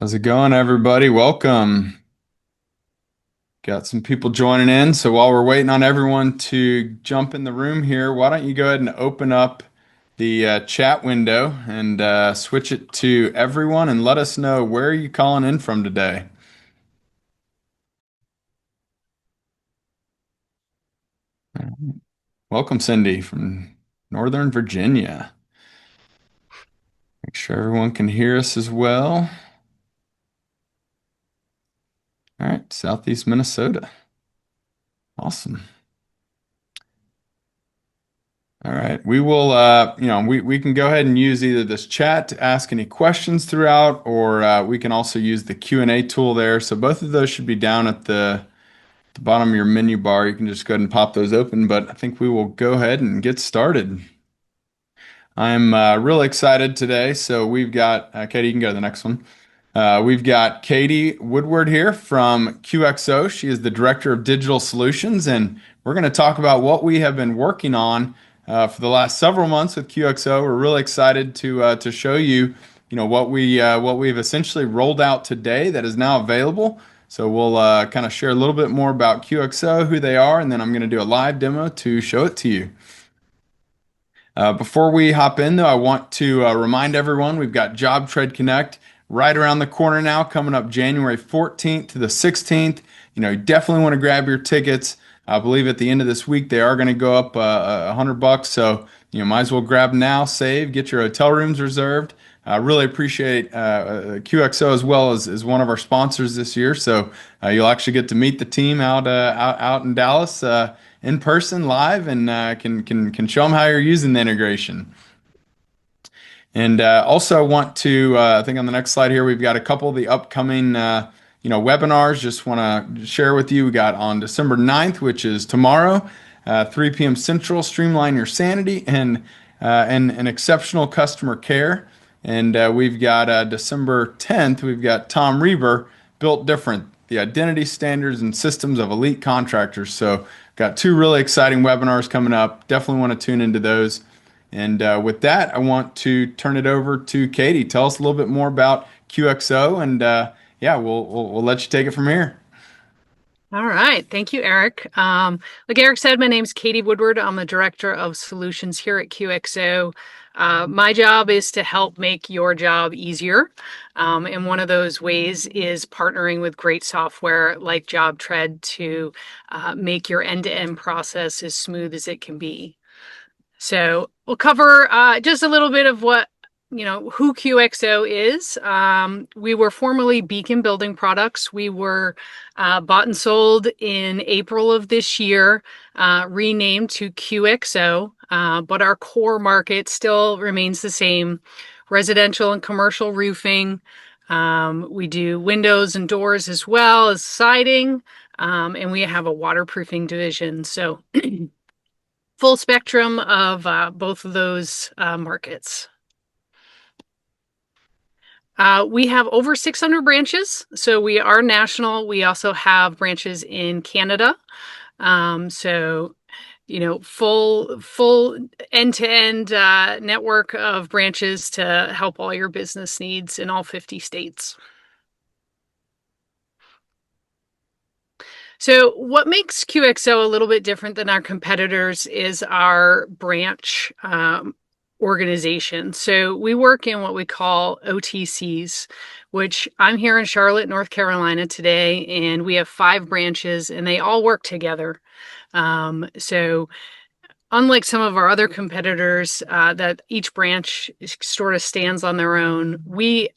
How's it going, everybody? Welcome. Got some people joining in. So while we're waiting on everyone to jump in the room here, why don't you go ahead and open up the chat window and switch it to everyone and let us know where are you calling in from today. Welcome, Cindy from Northern Virginia. Make sure everyone can hear us as well. All right, Southeast Minnesota. Awesome. All right. We will, we can go ahead and use either this chat to ask any questions throughout, or we can also use the Q&A tool there. So both of those should be down at the bottom of your menu bar. You can just go ahead and pop those open, but I think we will go ahead and get started. I'm really excited today. So we've got, Katie, you can go to the next one. We've got Katie Woodward here from QXO. She is the Director of Digital Solutions, and we're going to talk about what we have been working on for the last several months with QXO. We're really excited to show you, what we've essentially rolled out today that is now available. So we'll kind of share a little bit more about QXO, who they are, and then I'm going to do a live demo to show it to you. Before we hop in, though, I want to remind everyone we've got JobTread Connect right around the corner now, coming up January 14th to the 16th. You definitely want to grab your tickets. I believe at the end of this week they are going to go up $100, so might as well grab now, save, get your hotel rooms reserved. I really appreciate QXO as well as one of our sponsors this year. So you'll actually get to meet the team out in Dallas in person, live, and can show them how you're using the integration. And also I want to, I think on the next slide here, we've got a couple of the upcoming, webinars. Just want to share with you. We got on December 9th, which is tomorrow, 3 p.m. Central, Streamline Your Sanity and an exceptional customer care. And we've got December 10th, we've got Tom Reber, Built Different, the identity standards and systems of elite contractors. So got two really exciting webinars coming up. Definitely want to tune into those. And with that, I want to turn it over to Katie. Tell us a little bit more about QXO, and yeah, we'll let you take it from here. All right. Thank you, Eric. Like Eric said, my name's Katie Woodward. I'm the Director of Solutions here at QXO. My job is to help make your job easier. And one of those ways is partnering with great software like JobTread to make your end-to-end process as smooth as it can be. So we'll cover just a little bit of who QXO is. We were formerly Beacon Building Products. We were bought and sold in April of this year, renamed to QXO, but our core market still remains the same, residential and commercial roofing. We do windows and doors as well as siding, and we have a waterproofing division. So full spectrum of both of those markets. We have over 600 branches, so we are national. We also have branches in Canada. So, full end-to-end network of branches to help all your business needs in all 50 states. So what makes QXO a little bit different than our competitors is our branch organization. So we work in what we call OTCs, which I'm here in Charlotte, North Carolina today, and we have 5 branches and they all work together. So unlike some of our other competitors that each branch sort of stands on their own, we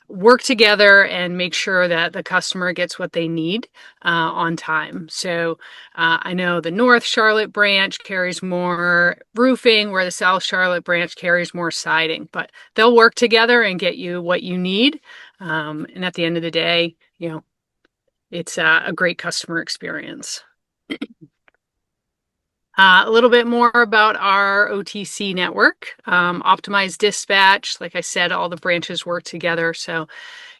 work together and make sure that the customer gets what they need on time. So I know the North Charlotte branch carries more roofing, where the South Charlotte branch carries more siding, but they'll work together and get you what you need. And at the end of the day, it's a great customer experience. A little bit more about our OTC network. Optimized dispatch. Like I said, all the branches work together. So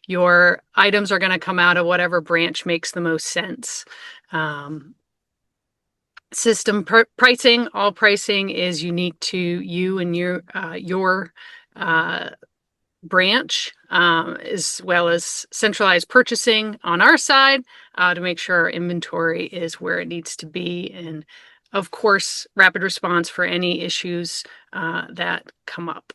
your items are going to come out of whatever branch makes the most sense. System pricing. All pricing is unique to you and your branch, as well as centralized purchasing on our side to make sure our inventory is where it needs to be. And of course, rapid response for any issues that come up.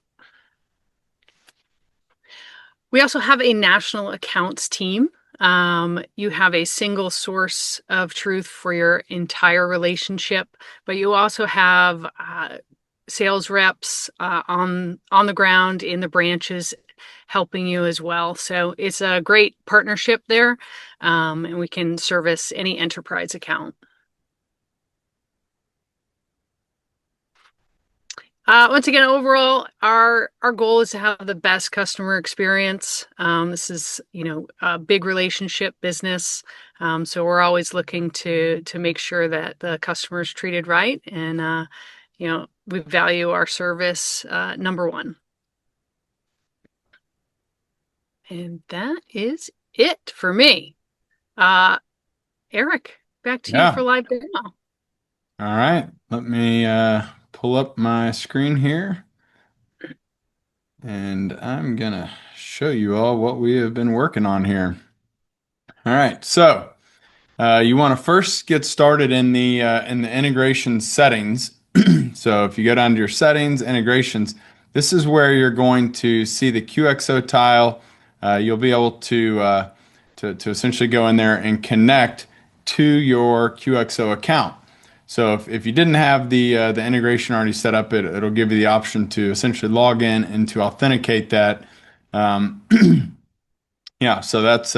We also have a national accounts team. You have a single source of truth for your entire relationship, but you also have sales reps on the ground in the branches helping you as well. So it's a great partnership there, and we can service any enterprise account. Once again, overall, our goal is to have the best customer experience. This is, a big relationship business, so we're always looking to make sure that the customer is treated right, and we value our service number one. And that is it for me. Eric, back to you for live demo. All right, let me pull up my screen here, and I'm gonna show you all what we have been working on here. All right, so you want to first get started in the integration settings. So if you go down to your settings, integrations, this is where you're going to see the QXO tile. You'll be able to essentially go in there and connect to your QXO account. So if you didn't have the integration already set up, it'll give you the option to essentially log in and to authenticate that. Yeah, so that's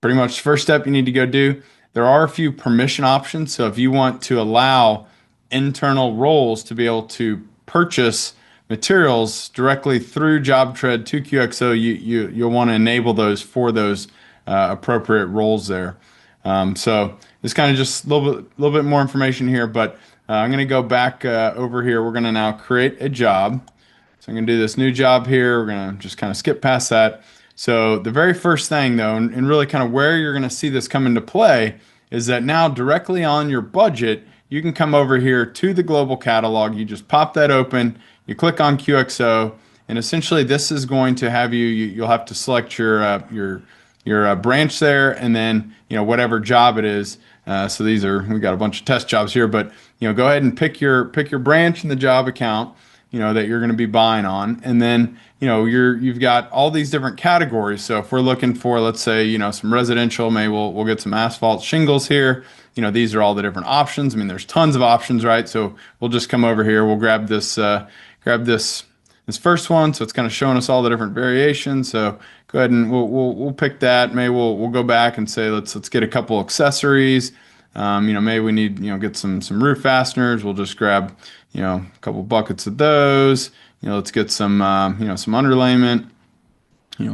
pretty much the first step you need to go do. There are a few permission options. So if you want to allow internal roles to be able to purchase materials directly through JobTread to QXO, you'll want to enable those for those appropriate roles there. So it's kind of just a little bit more information here, but I'm going to go back over here. We're going to now create a job. So I'm going to do this new job here. We're going to just kind of skip past that. So the very first thing though, and really kind of where you're going to see this come into play is that now directly on your budget, you can come over here to the global catalog. You just pop that open, you click on QXO, and essentially this is going to have you'll have to select your branch there, and then whatever job it is. So we got a bunch of test jobs here, but go ahead and pick your branch in the job account that you're going to be buying on, and then you've got all these different categories. So if we're looking for, let's say, some residential, maybe we'll get some asphalt shingles here. These are all the different options. I mean, there's tons of options, right? So we'll just come over here. We'll grab this first one. So it's kind of showing us all the different variations. So go ahead and we'll pick that. Maybe we'll go back and say let's get a couple accessories. Maybe we need get some roof fasteners. We'll just grab a couple buckets of those. Let's get some some underlayment.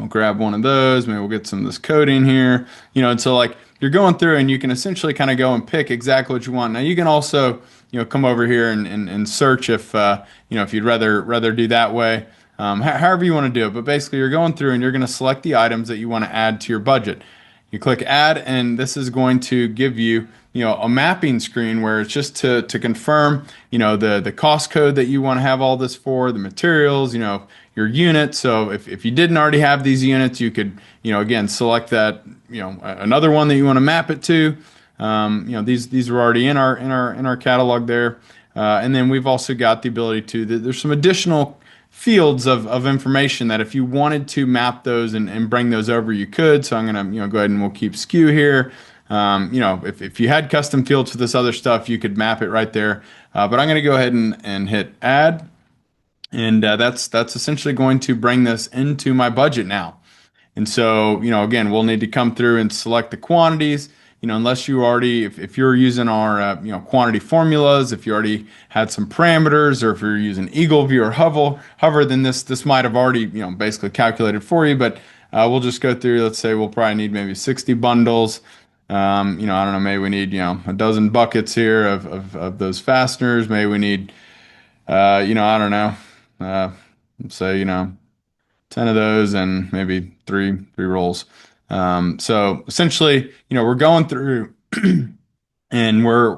Grab one of those. Maybe we'll get some of this coating here. And so like you're going through and you can essentially kind of go and pick exactly what you want. Now you can also come over here and search if if you'd rather do that way. However you want to do it. But basically you're going through and you're going to select the items that you want to add to your budget. You click add, and this is going to give you a mapping screen where it's just to confirm the cost code that you want to have all this for, the materials, your units. So if you didn't already have these units, you could again select that another one that you want to map it to. These were already in our catalog there, and then we've also got the ability to there's some additional fields of information that if you wanted to map those and bring those over, you could. So I'm gonna go ahead and we'll keep skew here. If you had custom fields for this other stuff, you could map it right there. But I'm gonna go ahead and hit add, and that's essentially going to bring this into my budget now. And so again, we'll need to come through and select the quantities. Unless you already, if you're using our quantity formulas, if you already had some parameters, or if you're using Eagleview or Hover, then this might have already basically calculated for you. But we'll just go through. Let's say we'll probably need maybe 60 bundles. I don't know. Maybe we need a dozen buckets here of those fasteners. Maybe we need I don't know. Let's say 10 of those and maybe three rolls. So essentially, we're going through and we're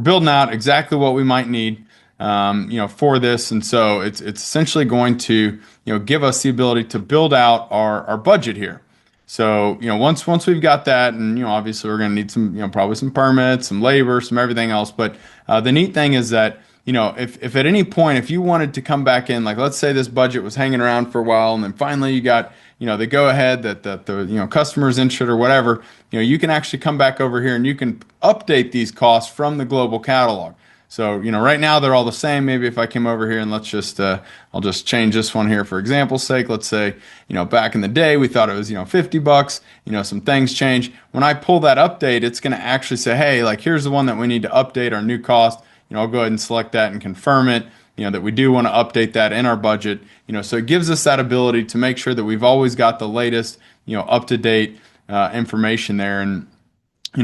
building out exactly what we might need. for this. And so it's essentially going to, give us the ability to build out our budget here. So, once we've got that, and, obviously we're going to need some, probably some permits, some labor, some everything else. But the neat thing is that, if at any point, if you wanted to come back in, like let's say this budget was hanging around for a while and then finally you got, the go ahead that the, customer's interested or whatever, you can actually come back over here and you can update these costs from the global catalog. So, right now they're all the same. Maybe if I came over here and I'll just change this one here for example's sake. Let's say, back in the day, we thought it was, $50, some things change. When I pull that update, it's going to actually say, hey, like here's the one that we need to update our new cost. I'll go ahead and select that and confirm it, that we do want to update that in our budget. So it gives us that ability to make sure that we've always got the latest, up-to-date information there. And,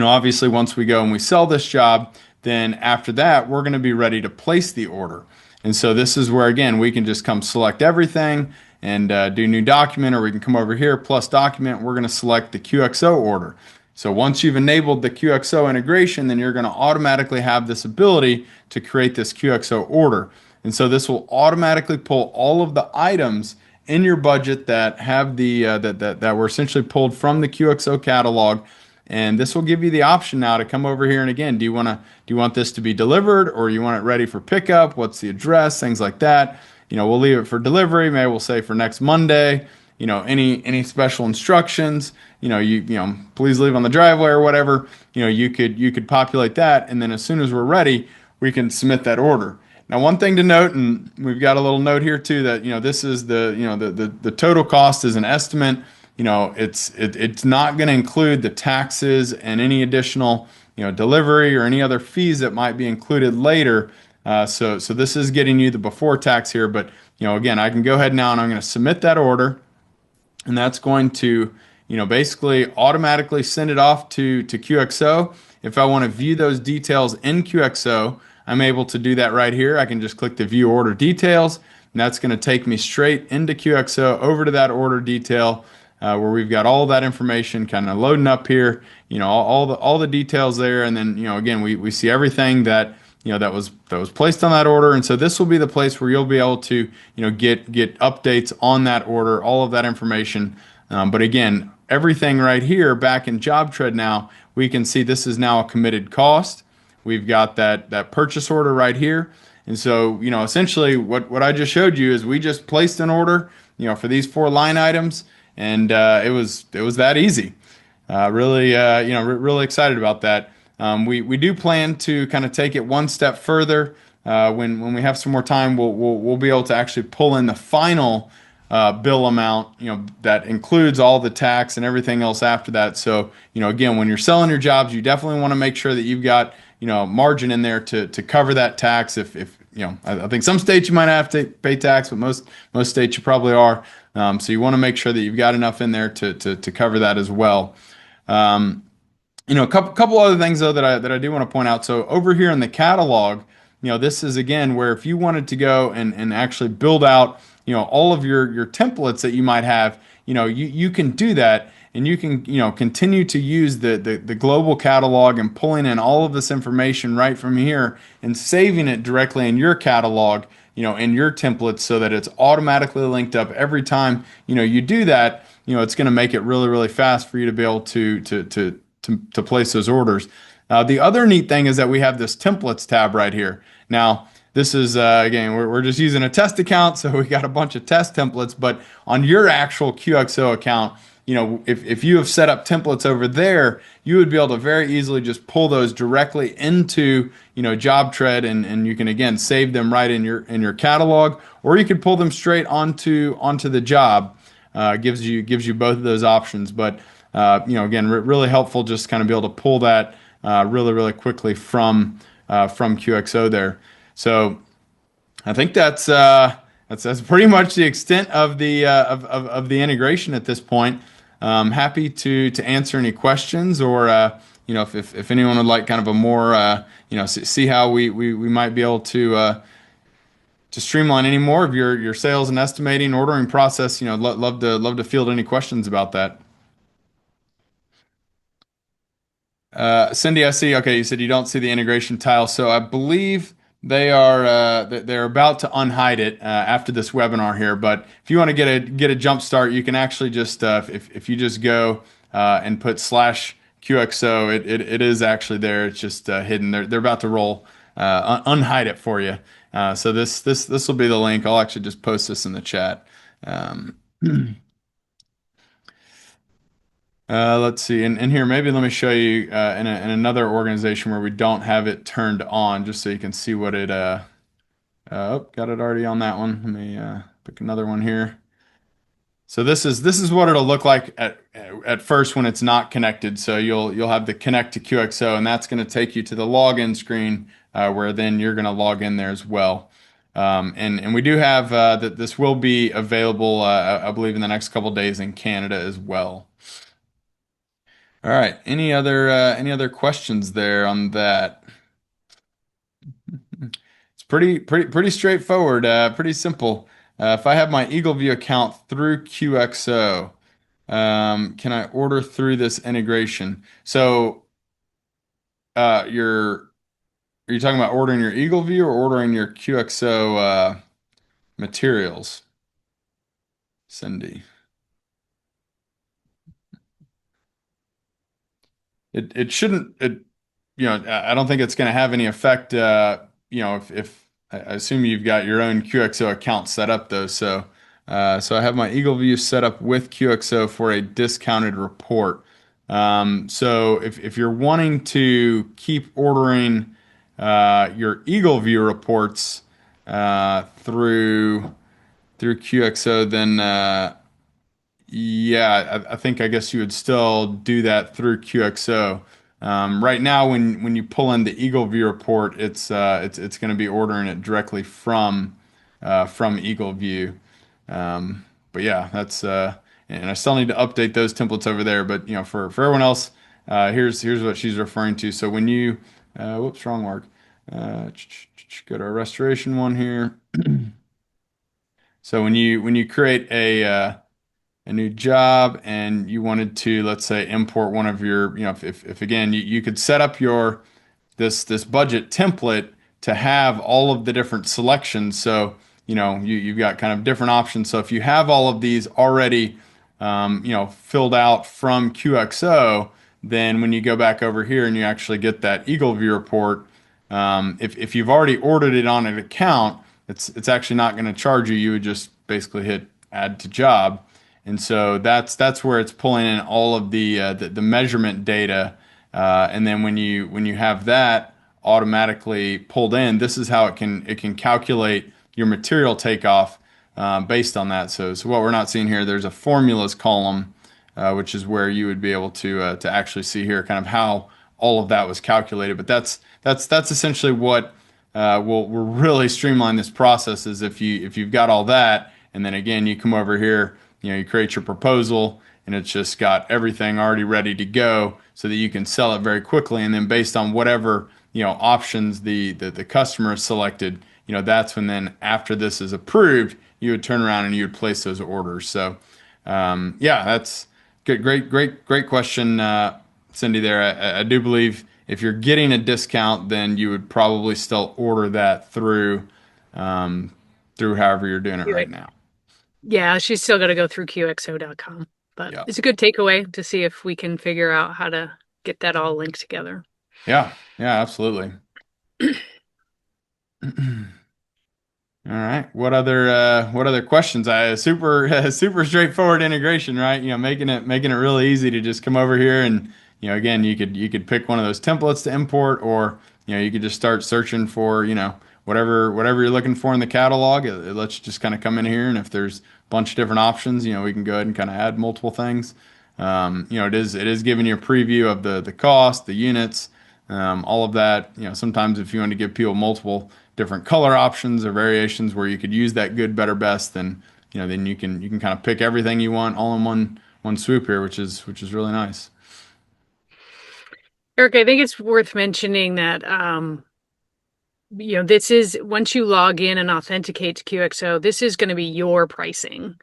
obviously once we go and we sell this job, then after that, we're going to be ready to place the order. And so this is where, again, we can just come select everything and do new document, or we can come over here, plus document. We're going to select the QXO order. So once you've enabled the QXO integration, then you're going to automatically have this ability to create this QXO order. And so this will automatically pull all of the items in your budget that have the that were essentially pulled from the QXO catalog. And this will give you the option now to come over here, and again, do you want this to be delivered, or you want it ready for pickup? What's the address? Things like that. We'll leave it for delivery. Maybe we'll say for next Monday. Any special instructions. Please leave on the driveway or whatever. You could populate that, and then as soon as we're ready, we can submit that order. Now, one thing to note, and we've got a little note here too, that this is the total cost is an estimate. It's not going to include the taxes and any additional, delivery or any other fees that might be included later. So this is getting you the before tax here, but, again, I can go ahead now and I'm going to submit that order, and that's going to, basically automatically send it off to QXO. If I want to view those details in QXO, I'm able to do that right here. I can just click the view order details, and that's going to take me straight into QXO over to that order detail. Where we've got all that information kind of loading up here, all the details there, and then again we see everything that that was placed on that order, and so this will be the place where you'll be able to get updates on that order, all of that information. But again, everything right here back in JobTread now, we can see this is now a committed cost. We've got that purchase order right here, and so essentially what I just showed you is we just placed an order for these 4 line items. And it was that easy. Really, really excited about that. We do plan to kind of take it one step further. When we have some more time, we'll be able to actually pull in the final bill amount, that includes all the tax and everything else after that. So, again, when you're selling your jobs, you definitely want to make sure that you've got margin in there to cover that tax. If I think some states you might have to pay tax, but most states you probably are. So you want to make sure that you've got enough in there to cover that as well. A couple other things though that I do want to point out. So over here in the catalog, this is again where if you wanted to go and actually build out, all of your templates that you might have, you can do that. And you can, continue to use the global catalog and pulling in all of this information right from here and saving it directly in your catalog, in your templates, so that it's automatically linked up every time, you do that. It's going to make it really, really fast for you to be able to place those orders. The other neat thing is that we have this templates tab right here. Now, this is, again, we're just using a test account, so we got a bunch of test templates, but on your actual QXO account, if you have set up templates over there, you would be able to very easily just pull those directly into, JobTread, and you can again save them right in your catalog, or you could pull them straight onto the job. Gives you both of those options, but again, really helpful just kind of be able to pull that really, really quickly from QXO there. So I think that's pretty much the extent of the of the integration at this point. Happy to answer any questions, or if anyone would like kind of a more see how we might be able to streamline any more of your sales and estimating ordering process. Love to field any questions about that. Cindy, I see. Okay, you said you don't see the integration tile, so I believe they're about to unhide it after this webinar here. But if you want to get a jump start, you can actually just if you just go and put slash QXO, it is actually there. It's just hidden. They're about to roll unhide it for you. So this will be the link. I'll actually just post this in the chat. Um, let's see. And here, maybe let me show you in another organization where we don't have it turned on, just so you can see what it. Oh, got it already on that one. Let me pick another one here. So this is what it'll look like at first when it's not connected. So you'll have the connect to QXO, and that's going to take you to the login screen where then you're going to log in there as well. And we do have that this will be available, I believe, in the next couple days in Canada as well. All right. Any other questions there on that? It's pretty straightforward, pretty simple. If I have my EagleView account through QXO, can I order through this integration? So, are you talking about ordering your EagleView or ordering your QXO materials, Cindy? It shouldn't. I don't think it's going to have any effect. If I assume you've got your own QXO account set up though, so I have my EagleView set up with QXO for a discounted report. So if you're wanting to keep ordering your EagleView reports through QXO, then yeah, I guess you would still do that through QXO. Right now, when you pull in the EagleView report, it's going to be ordering it directly from EagleView. But yeah, that's and I still need to update those templates over there. But for everyone else, here's what she's referring to. So when you, whoops, wrong mark. Go to our restoration one here. So when you create a new job and you wanted to, let's say, import one of your, if again, you could set up this budget template to have all of the different selections. So, you've got kind of different options. So if you have all of these already, filled out from QXO, then when you go back over here and you actually get that EagleView report, if you've already ordered it on an account, it's actually not going to charge you. You would just basically hit add to job. And so that's where it's pulling in all of the measurement data, and then when you have that automatically pulled in, this is how it can calculate your material takeoff based on that. So what we're not seeing here, there's a formulas column, which is where you would be able to actually see here kind of how all of that was calculated. But that's essentially what will really streamline this process. Is if you've got all that, and then again you come over here. You create your proposal and it's just got everything already ready to go so that you can sell it very quickly. And then based on whatever, options the customer has selected, that's when then after this is approved, you would turn around and you would place those orders. So, yeah, that's good. Great question, Cindy there. I do believe if you're getting a discount, then you would probably still order that through however you're doing it right now. Yeah, she's still got to go through QXO.com. But Yeah. it's a good takeaway to see if we can figure out how to get that all linked together. Yeah, absolutely. All right. What other questions? Super straightforward integration, right? Making it really easy to just come over here and again you could pick one of those templates to import, or you could just start searching for whatever you're looking for in the catalog. It lets you just kind of come in here, and if there's a bunch of different options, we can go ahead and kind of add multiple things. It is giving you a preview of the cost, the units, all of that. Sometimes if you want to give people multiple different color options or variations where you could use that good, better, best, then then you can kind of pick everything you want all in one swoop here, which is really nice. Eric, I think it's worth mentioning that this is once you log in and authenticate to QXO, this is going to be your pricing,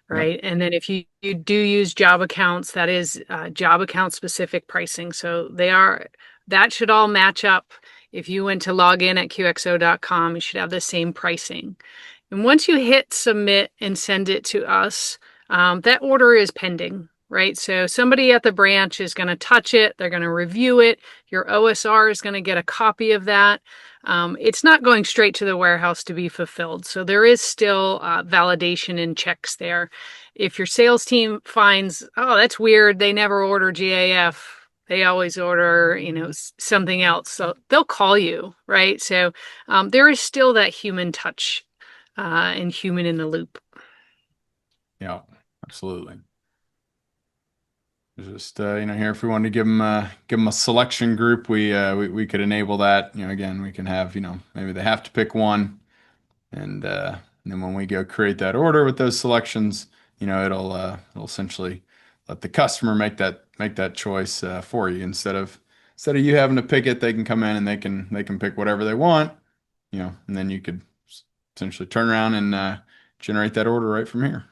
right? Yep. And then if you do use job accounts, that is job account specific pricing. So that should all match up If you went to log in at QXO.com, you should have the same pricing. And once you hit submit and send it to us, that order is pending, right? So somebody at the branch is going to touch it, they're going to review it. Your OSR is going to get a copy of that. It's not going straight to the warehouse to be fulfilled. So there is still validation and checks there. If your sales team finds, oh, that's weird, they never order GAF. They always order, something else. So they'll call you, right? So there is still that human touch and human in the loop. Yeah, absolutely. Just here, if we wanted to give them a selection group, we could enable that. Again, we can have maybe they have to pick one, and then when we go create that order with those selections, it'll essentially let the customer make that choice for you instead of you having to pick it. They can come in and they can pick whatever they want, and then you could essentially turn around and generate that order right from here.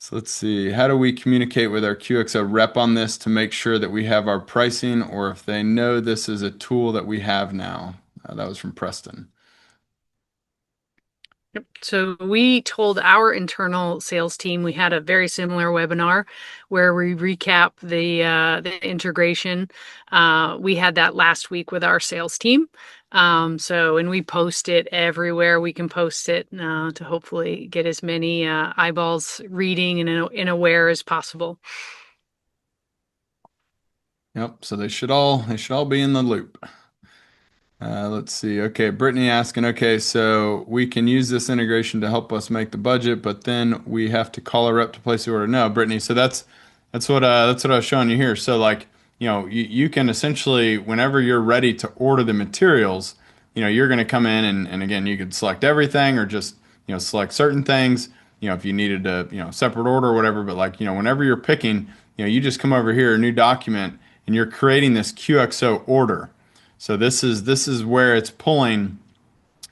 So let's see, how do we communicate with our QXO rep on this to make sure that we have our pricing, or if they know this is a tool that we have now? That was from Preston. Yep. So we told our internal sales team we had a very similar webinar where we recap the integration. We had that last week with our sales team. And we post it everywhere we can post it to hopefully get as many eyeballs reading and aware as possible. Yep. So they should all be in the loop. Let's see. Okay, Brittany asking, okay, so we can use this integration to help us make the budget, but then we have to call a rep to place the order. No, Brittany, so that's what I was showing you here. So like, you can essentially, whenever you're ready to order the materials, you're going to come in and again, you could select everything or just, select certain things, if you needed a, separate order or whatever, but like, whenever you're picking, you just come over here, a new document, and you're creating this QXO order. So this is where it's pulling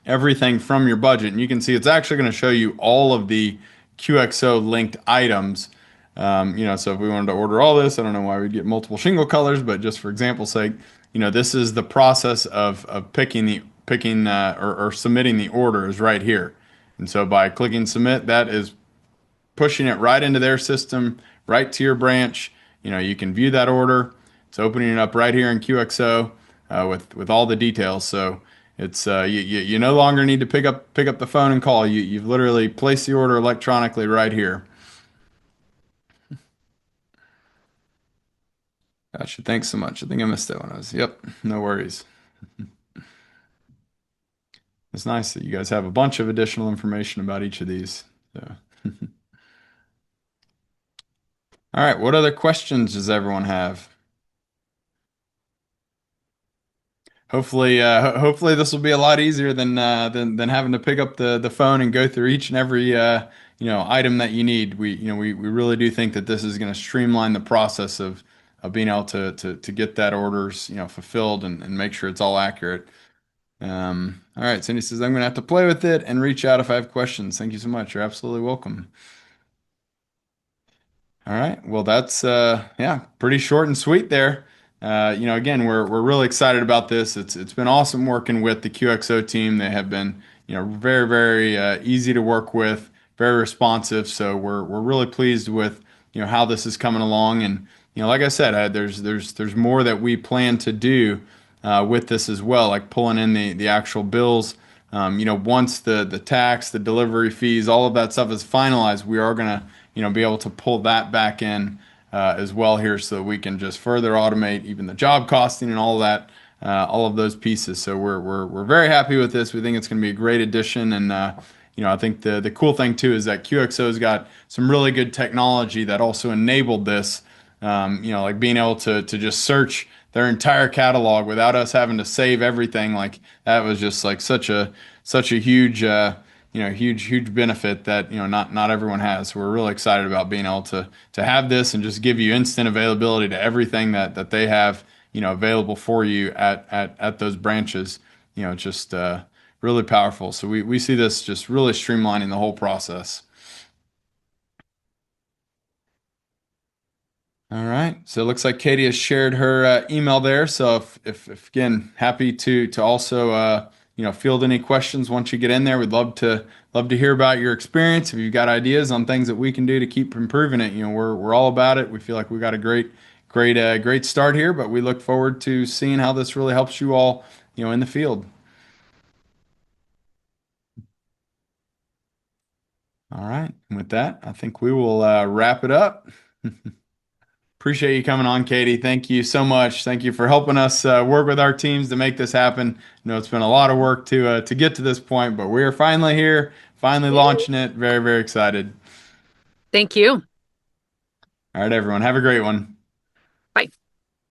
everything from your budget, and you can see it's actually going to show you all of the QXO linked items. So if we wanted to order all this, I don't know why we'd get multiple shingle colors, but just for example's sake, this is the process of picking or submitting the order is right here. And so by clicking submit, that is pushing it right into their system, right to your branch. You can view that order. It's opening it up right here in QXO with all the details. So it's you no longer need to pick up the phone and call. You've literally placed the order electronically right here. Gotcha. Thanks so much. I think I missed that one. Yep, no worries. It's nice that you guys have a bunch of additional information about each of these. So. All right, what other questions does everyone have? Hopefully this will be a lot easier than having to pick up the phone and go through each and every item that you need. We really do think that this is going to streamline the process of being able to get that orders fulfilled and make sure it's all accurate. All right, Cindy says I'm going to have to play with it and reach out if I have questions. Thank you so much. You're absolutely welcome. All right. Well, that's pretty short and sweet there. Again, we're really excited about this. It's been awesome working with the QXO team. They have been, very, very easy to work with, very responsive. So we're really pleased with, how this is coming along. And, like I said, there's more that we plan to do with this as well, like pulling in the actual bills. Once the tax, the delivery fees, all of that stuff is finalized, we are gonna, be able to pull that back in as well here, so that we can just further automate even the job costing and all that, all of those pieces. So we're very happy with this. We think it's going to be a great addition, and I think the cool thing too is that QXO's got some really good technology that also enabled this. Like being able to just search their entire catalog without us having to save everything. Like that was just like such a huge huge benefit that not everyone has. So we're really excited about being able to have this and just give you instant availability to everything that they have available for you at those branches. Just really powerful. So we see this just really streamlining the whole process. All right. So it looks like Katie has shared her email there. So if again, happy to also field any questions once you get in there. We'd love to hear about your experience. If you've got ideas on things that we can do to keep improving it, we're all about it. We feel like we got a great start here, but we look forward to seeing how this really helps you all, in the field. All right. And with that, I think we will wrap it up. Appreciate you coming on, Katie. Thank you so much. Thank you for helping us work with our teams to make this happen. It's been a lot of work to get to this point, but we are finally here, finally launching it. Very, very excited. Thank you. All right, everyone. Have a great one.